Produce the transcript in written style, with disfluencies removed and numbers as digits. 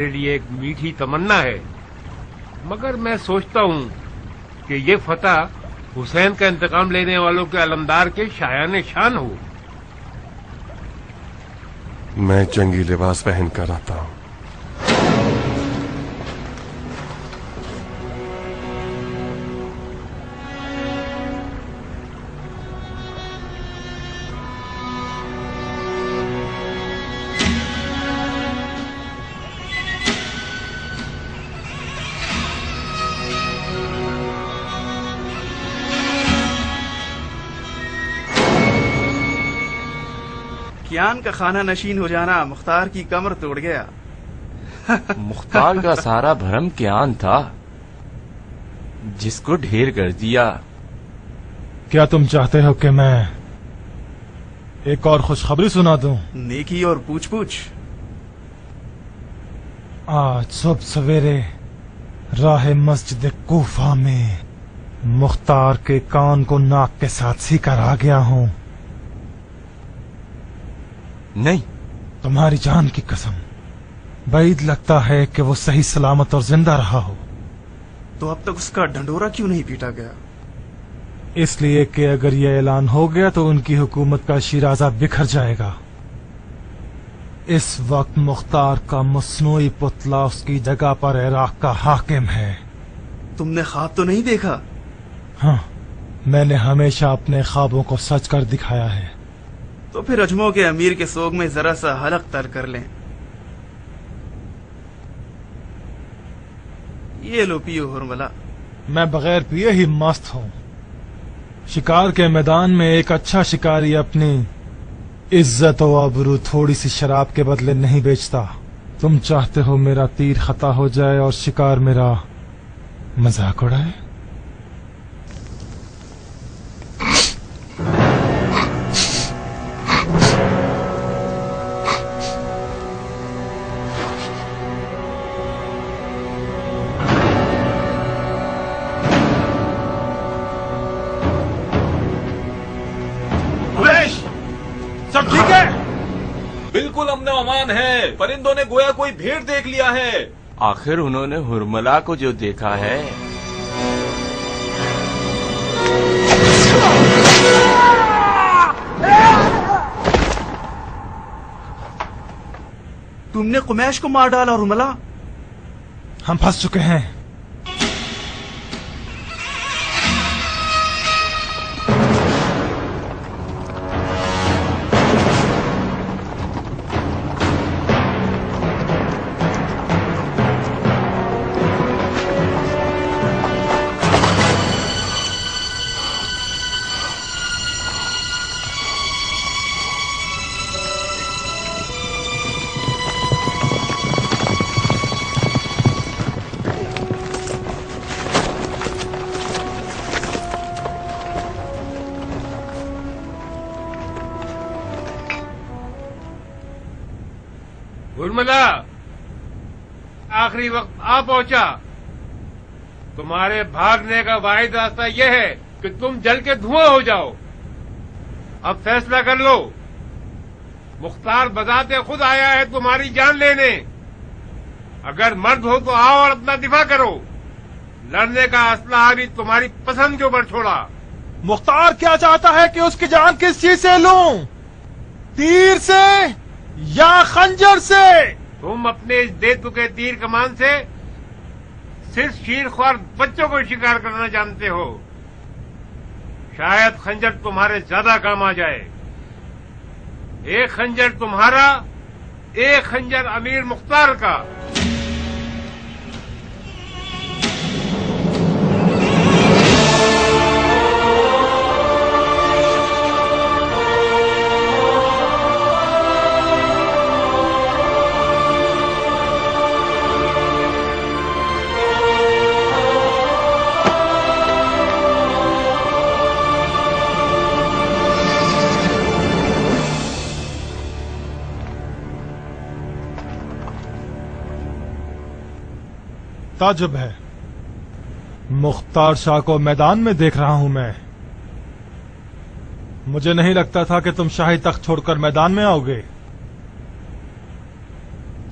میرے لیے ایک میٹھی تمنا ہے، مگر میں سوچتا ہوں کہ یہ فتح حسین کا انتقام لینے والوں کے علمدار کے شایان شان ہو۔ میں جنگی لباس پہن کر آتا ہوں۔ کیان کا خانہ نشین ہو جانا مختار کی کمر توڑ گیا۔ مختار کا سارا بھرم کیان تھا جس کو ڈھیر کر دیا۔ کیا تم چاہتے ہو کہ میں ایک اور خوشخبری سنا دوں؟ نیکی اور پوچھ پوچھ۔ آج صبح سویرے راہ مسجد کوفہ میں مختار کے کان کو ناک کے ساتھ سی کر آ گیا ہوں۔ نہیں، تمہاری جان کی قسم، بعید لگتا ہے کہ وہ صحیح سلامت اور زندہ رہا ہو۔ تو اب تک اس کا ڈنڈورا کیوں نہیں پیٹا گیا؟ اس لیے کہ اگر یہ اعلان ہو گیا تو ان کی حکومت کا شیرازہ بکھر جائے گا۔ اس وقت مختار کا مصنوعی پتلا اس کی جگہ پر عراق کا حاکم ہے۔ تم نے خواب تو نہیں دیکھا؟ ہاں، میں نے ہمیشہ اپنے خوابوں کو سچ کر دکھایا ہے۔ تو پھر اجمو کے امیر کے سوگ میں ذرا سا حلق تر کر لیں۔ یہ لو پیو ہرملا۔ میں بغیر پیے ہی مست ہوں۔ شکار کے میدان میں ایک اچھا شکاری اپنی عزت و آبرو تھوڑی سی شراب کے بدلے نہیں بیچتا۔ تم چاہتے ہو میرا تیر خطا ہو جائے اور شکار میرا مذاق اڑائے؟ سب ٹھیک ہے؟ بالکل امن و امان ہے۔ پرندوں نے گویا کوئی بھیڑ دیکھ لیا ہے۔ آخر انہوں نے ہرملا کو جو دیکھا ہے۔ تم نے قمیش کو مار ڈالا ہرملا؟ ہم پھنس چکے ہیں۔ ہرملا، آخری وقت آ پہنچا۔ تمہارے بھاگنے کا واحد راستہ یہ ہے کہ تم جل کے دھواں ہو جاؤ۔ اب فیصلہ کر لو۔ مختار بذات خود آیا ہے تمہاری جان لینے۔ اگر مرد ہو تو آؤ اور اپنا دفاع کرو۔ لڑنے کا اسلحہ بھی تمہاری پسند کے اوپر چھوڑا۔ مختار کیا چاہتا ہے کہ اس کی جان کس چیز سے لوں؟ تیر سے یا خنجر سے؟ تم اپنے اس دے چکے تیر کمان سے صرف شیر خوار بچوں کو شکار کرنا جانتے ہو۔ شاید خنجر تمہارے زیادہ کام آ جائے۔ ایک خنجر تمہارا، ایک خنجر امیر مختار کا۔ تعجب ہے، مختار شاہ کو میدان میں دیکھ رہا ہوں میں۔ مجھے نہیں لگتا تھا کہ تم شاہی تخت چھوڑ کر میدان میں آؤ گے۔